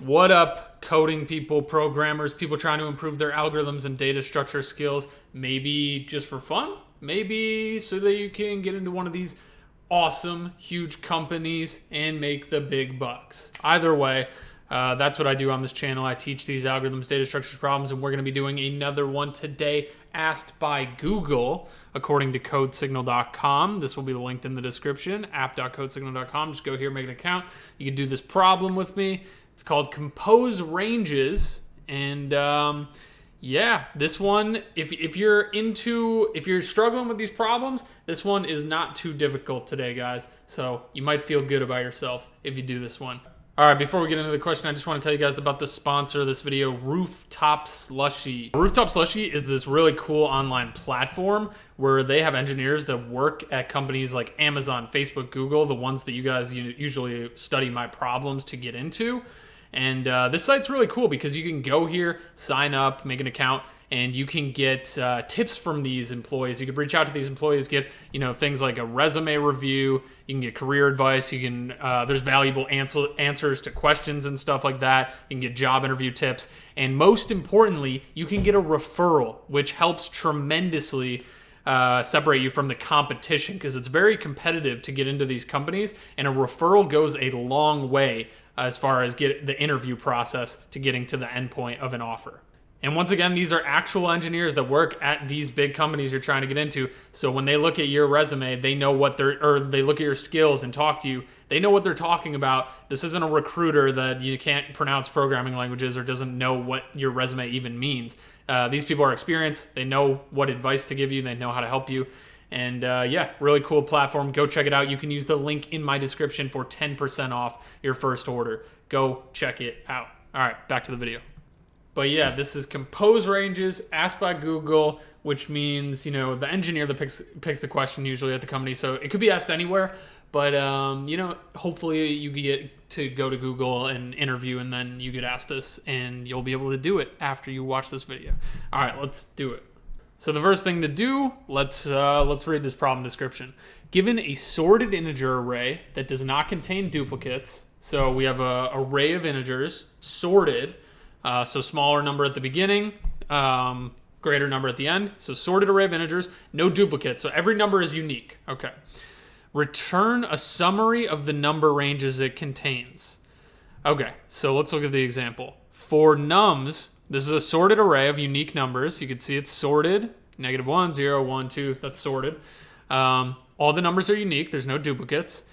What up, coding people, programmers, people trying to improve their algorithms and data structure skills, maybe just for fun, maybe so that you can get into one of these awesome, huge companies and make the big bucks. Either way, that's what I do on this channel. I teach these algorithms, data structures problems, and we're going to be doing another one today asked by Google, according to codesignal.com. This will be linked in the description, app.codesignal.com. Just go here, make an account. You can do this problem with me. It's called composeRanges, and yeah, this one, if you're struggling with these problems, this one is not too difficult today, guys. So you might feel good about yourself if you do this one. All right, before we get into the question, I just want to tell you guys about the sponsor of this video, Rooftop Slushy. Rooftop Slushy is this really cool online platform where they have engineers that work at companies like Amazon, Facebook, Google, the ones that you guys usually study my problems to get into. And this site's really cool because you can go here, sign up, make an account, and you can get tips from these employees. You can reach out to these employees, get things like a resume review. You can get career advice. You can there's valuable answers to questions and stuff like that. You can get job interview tips, and most importantly, you can get a referral, which helps tremendously separate you from the competition because it's very competitive to get into these companies, and a referral goes a long way as far as get the interview process to getting to the end point of an offer. And once again, these are actual engineers that work at these big companies you're trying to get into. So when they look at your resume, they know what they look at your skills and talk to you, they know what they're talking about. This isn't a recruiter that you can't pronounce programming languages or doesn't know what your resume even means. These people are experienced. They know what advice to give you. They know how to help you. And yeah, really cool platform. Go check it out. You can use the link in my description for 10% off your first order. Go check it out. All right, back to the video. But yeah, this is composeRanges asked by Google, which means, the engineer that picks the question usually at the company. So it could be asked anywhere, but, hopefully you get to go to Google and interview, and then you get asked this, and you'll be able to do it after you watch this video. All right, let's do it. So the first thing to do, let's read this problem description. Given a sorted integer array that does not contain duplicates, so we have an array of integers, sorted, so smaller number at the beginning, greater number at the end. So sorted array of integers, no duplicates. So every number is unique. Okay. Return a summary of the number ranges it contains. Okay, so let's look at the example. For nums, this is a sorted array of unique numbers. You can see it's sorted, -1, 0, 1, 2, that's sorted. All the numbers are unique. There's no duplicates.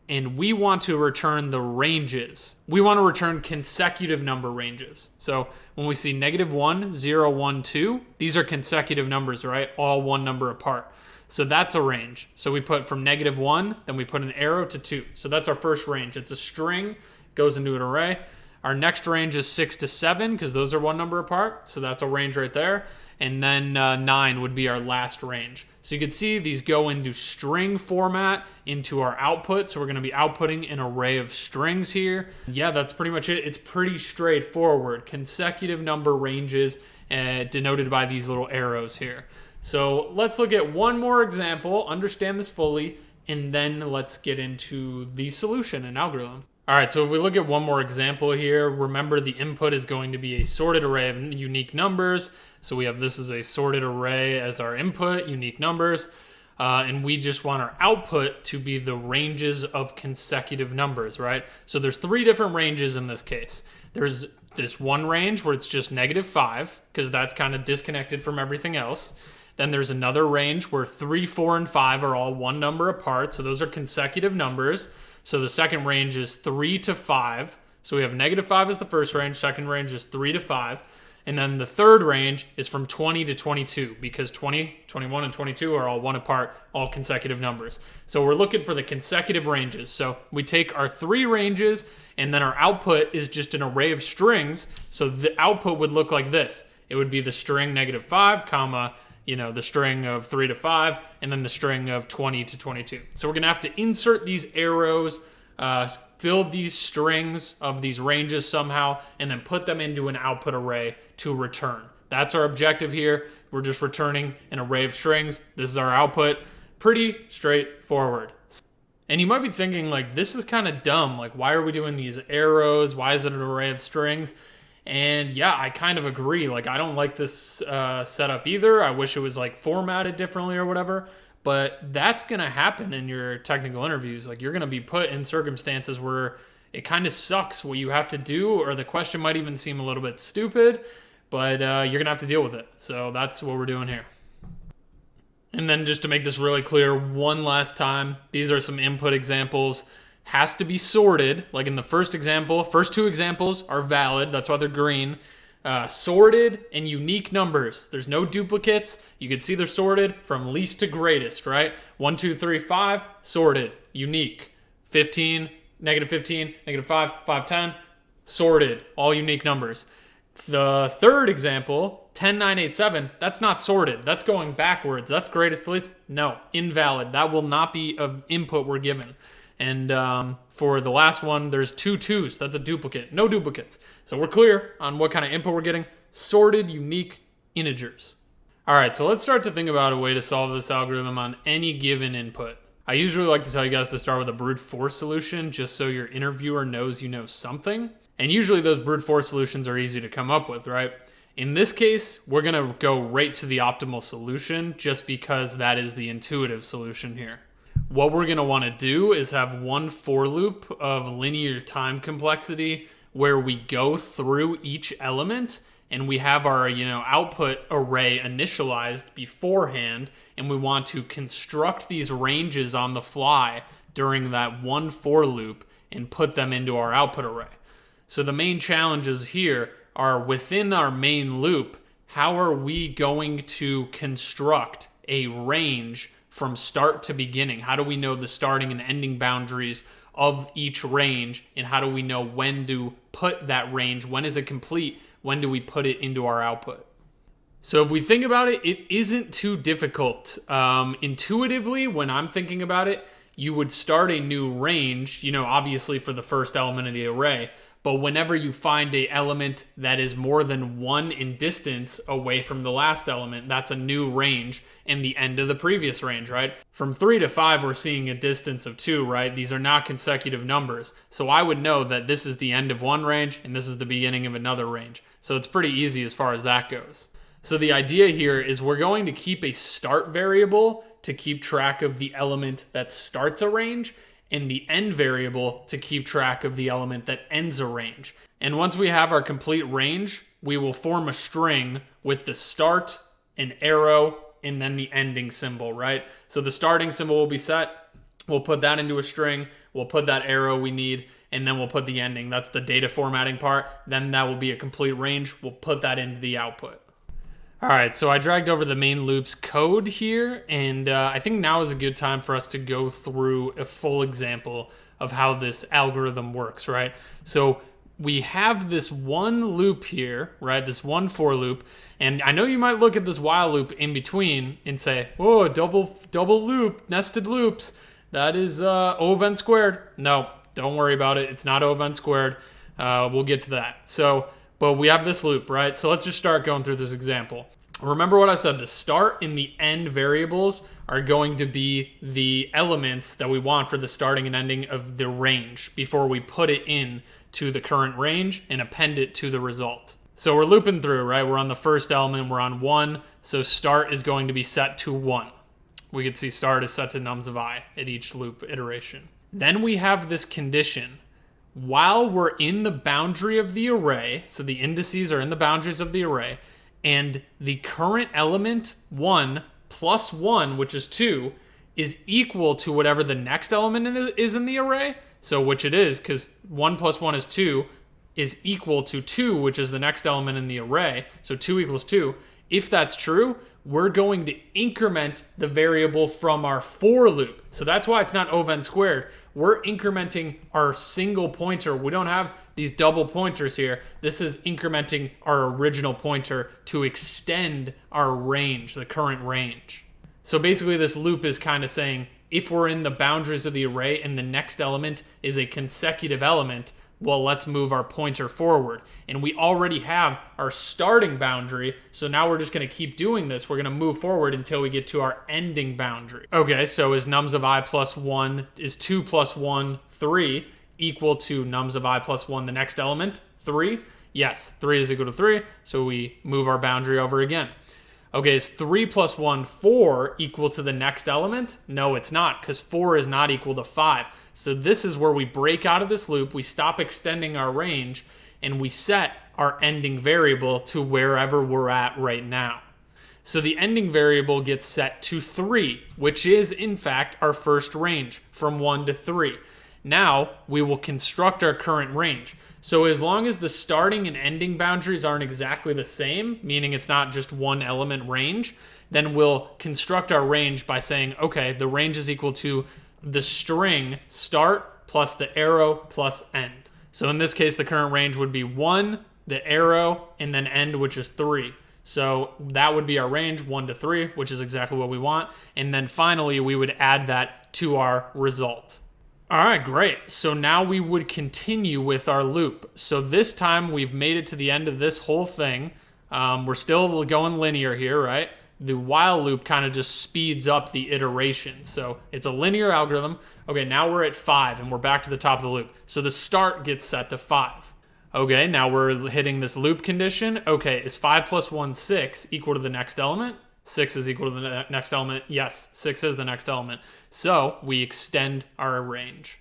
And we want to return the ranges. We want to return consecutive number ranges. So when we see -1, 0, 1, 2, these are consecutive numbers, right? All one number apart. So that's a range. So we put from -1, then we put an arrow to 2. So that's our first range. It's a string, goes into an array. Our next range is 6 to 7 because those are one number apart. So that's a range right there. And then 9 would be our last range. So you can see these go into string format into our output. So we're going to be outputting an array of strings here. Yeah, that's pretty much it. It's pretty straightforward. Consecutive number ranges denoted by these little arrows here. So let's look at one more example, understand this fully, and then let's get into the solution and algorithm. All right, so if we look at one more example here, remember the input is going to be a sorted array of unique numbers. So we have this is a sorted array as our input, unique numbers, and we just want our output to be the ranges of consecutive numbers, right? So there's 3 different ranges in this case. There's this one range where it's just -5, because that's kind of disconnected from everything else. Then there's another range where 3, 4, and 5 are all one number apart, so those are consecutive numbers. So the second range is 3 to 5. So we have -5 as the first range, second range is 3 to 5. And then the third range is from 20 to 22 because 20, 21, and 22 are all one apart, all consecutive numbers. So we're looking for the consecutive ranges. So we take our 3 ranges, and then our output is just an array of strings. So the output would look like this. It would be the string -5, comma, the string of 3 to 5, and then the string of 20 to 22. So we're going to have to insert these arrows, fill these strings of these ranges somehow, and then put them into an output array to return. That's our objective here. We're just returning an array of strings. This is our output. Pretty straightforward. And you might be thinking, like, this is kind of dumb. Like, why are we doing these arrows? Why is it an array of strings? And yeah, I kind of agree. Like, I don't like this setup either. I wish it was like formatted differently or whatever. But that's going to happen in your technical interviews. Like, you're going to be put in circumstances where it kind of sucks what you have to do, or the question might even seem a little bit stupid, but you're going to have to deal with it. So that's what we're doing here. And then just to make this really clear one last time, these are some input examples. Has to be sorted. Like in the first example, first two examples are valid. That's why they're green. Sorted and unique numbers. There's no duplicates. You can see they're sorted from least to greatest, right? 1, 2, 3, 5, sorted, unique. 15, -15, -5, 5, 10, sorted, all unique numbers. The third example, 10, 9, 8, 7, that's not sorted. That's going backwards. That's greatest to least. No, invalid. That will not be an input we're given. And for the last one, there's 2 2s. That's a duplicate. No duplicates. So we're clear on what kind of input we're getting. Sorted, unique integers. All right, so let's start to think about a way to solve this algorithm on any given input. I usually like to tell you guys to start with a brute force solution just so your interviewer knows you know something. And usually those brute force solutions are easy to come up with, right? In this case, we're going to go right to the optimal solution just because that is the intuitive solution here. What we're going to want to do is have one for loop of linear time complexity where we go through each element and we have our, output array initialized beforehand, and we want to construct these ranges on the fly during that one for loop and put them into our output array. So the main challenges here are within our main loop, how are we going to construct a range from start to beginning? How do we know the starting and ending boundaries of each range? And how do we know when to put that range? When is it complete? When do we put it into our output? So if we think about it, it isn't too difficult. Intuitively, when I'm thinking about it, you would start a new range, obviously for the first element of the array. But whenever you find an element that is more than 1 in distance away from the last element, that's a new range and the end of the previous range, right? From 3 to 5, we're seeing a distance of 2, right? These are not consecutive numbers. So I would know that this is the end of one range and this is the beginning of another range. So it's pretty easy as far as that goes. So the idea here is we're going to keep a start variable to keep track of the element that starts a range, and the end variable to keep track of the element that ends a range. And once we have our complete range, we will form a string with the start, an arrow, and then the ending symbol, right? So the starting symbol will be set. We'll put that into a string. We'll put that arrow we need, and then we'll put the ending. That's the data formatting part. Then that will be a complete range. We'll put that into the output. All right, so I dragged over the main loop's code here, and I think now is a good time for us to go through a full example of how this algorithm works, right? So we have this one loop here, right? This one for loop, and I know you might look at this while loop in between and say, "Oh, double loop, nested loops. That is O of n squared." No, don't worry about it. It's not O of n squared. We'll get to that. But we have this loop, right? So let's just start going through this example. Remember what I said, the start and the end variables are going to be the elements that we want for the starting and ending of the range before we put it in to the current range and append it to the result. So we're looping through, right? We're on the first element, we're on 1, so start is going to be set to 1. We could see start is set to nums of I at each loop iteration. Then we have this condition. While we're in the boundary of the array, so the indices are in the boundaries of the array, and the current element 1 plus 1, which is 2, is equal to whatever the next element is in the array, so which it is, because 1 plus 1 is 2, is equal to 2, which is the next element in the array, so 2 equals 2. If that's true, we're going to increment the variable from our for loop. So that's why it's not O of n squared. We're incrementing our single pointer. We don't have these double pointers here. This is incrementing our original pointer to extend our range, the current range. So basically this loop is kind of saying if we're in the boundaries of the array and the next element is a consecutive element, Well, let's move our pointer forward. And we already have our starting boundary, so now we're just going to keep doing this. We're going to move forward until we get to our ending boundary. Okay, so is nums of I plus 1, is 2 plus 1, 3, equal to nums of I plus 1, the next element, 3? Yes, 3 is equal to 3, so we move our boundary over again. Okay, is 3 plus 1, 4 equal to the next element? No, it's not, because 4 is not equal to 5. So this is where we break out of this loop, we stop extending our range, and we set our ending variable to wherever we're at right now. So the ending variable gets set to 3, which is, in fact, our first range, from 1 to 3. Now, we will construct our current range. So as long as the starting and ending boundaries aren't exactly the same, meaning it's not just one element range, then we'll construct our range by saying, okay, the range is equal to the string start plus the arrow plus end. So in this case, the current range would be 1, the arrow, and then end, which is 3. So that would be our range, 1 to 3, which is exactly what we want. And then finally, we would add that to our result. All right, great. So now we would continue with our loop. So this time we've made it to the end of this whole thing. We're still going linear here, right? The while loop kind of just speeds up the iteration. So it's a linear algorithm. Okay, now we're at 5 and we're back to the top of the loop. So the start gets set to 5. Okay, now we're hitting this loop condition. Okay, is 5 plus 1, 6 equal to the next element? 6 is equal to the next element. Yes, 6 is the next element. So we extend our range.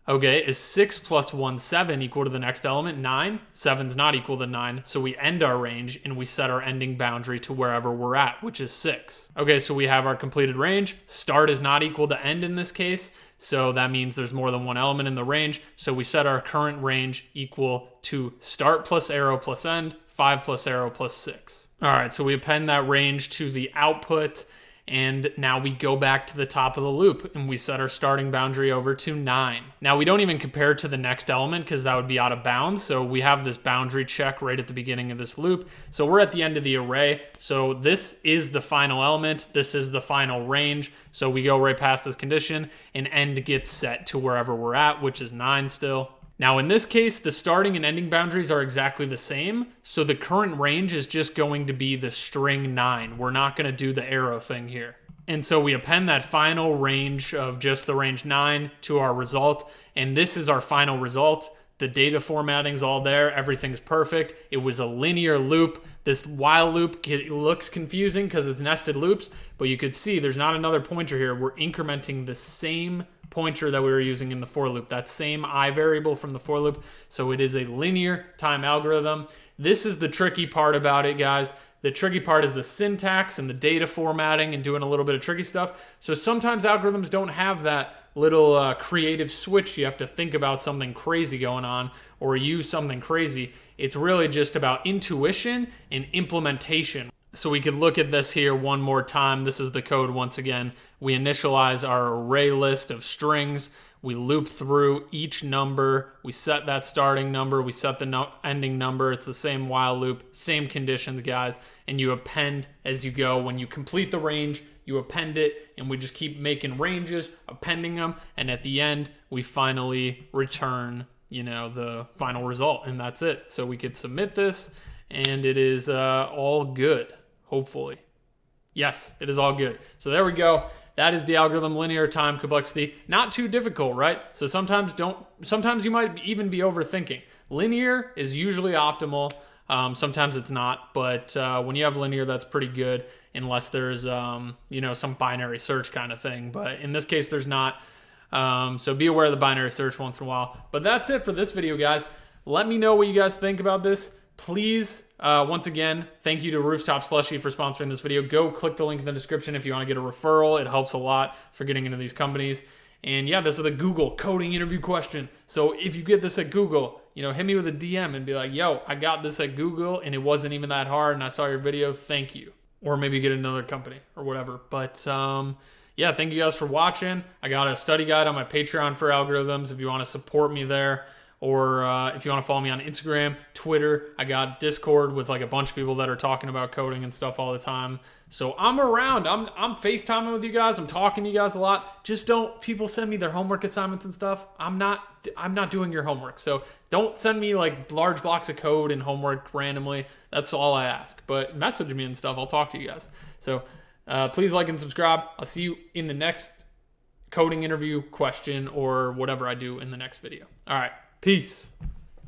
Okay, is 6 plus 1, 7 equal to the next element? 9. 7's not equal to 9, so we end our range and we set our ending boundary to wherever we're at, which is 6. Okay, so we have our completed range. Start is not equal to end in this case, so that means there's more than one element in the range. So we set our current range equal to start plus arrow plus end, 5 plus arrow plus 6. All right, so we append that range to the output, and now we go back to the top of the loop and we set our starting boundary over to 9. Now we don't even compare it to the next element because that would be out of bounds. So we have this boundary check right at the beginning of this loop. So we're at the end of the array. So this is the final element. This is the final range. So we go right past this condition and end gets set to wherever we're at, which is 9 still. Now in this case, the starting and ending boundaries are exactly the same, so the current range is just going to be the string 9. We're not going to do the arrow thing here. And so we append that final range of just the range 9 to our result, and this is our final result. The data formatting's all there, everything's perfect. It was a linear loop. This while loop looks confusing because it's nested loops, but you could see there's not another pointer here. We're incrementing the same pointer that we were using in the for loop, that same I variable from the for loop. So it is a linear time algorithm. This is the tricky part about it, guys. The tricky part is the syntax and the data formatting and doing a little bit of tricky stuff. So sometimes algorithms don't have that little creative switch. You have to think about something crazy going on or use something crazy. It's really just about intuition and implementation. So we could look at this here one more time. This is the code once again. We initialize our array list of strings. We loop through each number. We set that starting number. We set the ending number. It's the same while loop, same conditions, guys. And you append as you go. When you complete the range, you append it, and we just keep making ranges, appending them, and at the end, we finally return, the final result, and that's it. So we could submit this, and it is all good. Hopefully. Yes, it is all good. So there we go. That is the algorithm linear time complexity. Not too difficult, right? So sometimes you might even be overthinking. Linear is usually optimal. Sometimes it's not, but when you have linear, that's pretty good unless there's, some binary search kind of thing. But in this case, there's not. So be aware of the binary search once in a while. But that's it for this video, guys. Let me know what you guys think about this. Please, once again, thank you to Rooftop Slushy for sponsoring this video. Go click the link in the description if you want to get a referral. It helps a lot for getting into these companies. And yeah, this is a Google coding interview question. So if you get this at Google, hit me with a DM and be like, yo, I got this at Google and it wasn't even that hard and I saw your video. Thank you. Or maybe get another company or whatever. But yeah, thank you guys for watching. I got a study guide on my Patreon for algorithms if you want to support me there. or if you want to follow me on Instagram, Twitter. I got Discord with like a bunch of people that are talking about coding and stuff all the time. So I'm around. I'm FaceTiming with you guys. I'm talking to you guys a lot. Just don't people send me their homework assignments and stuff. I'm not doing your homework. So don't send me like large blocks of code and homework randomly. That's all I ask. But message me and stuff. I'll talk to you guys. So please like and subscribe. I'll see you in the next coding interview, question, or whatever I do in the next video. All right. Peace.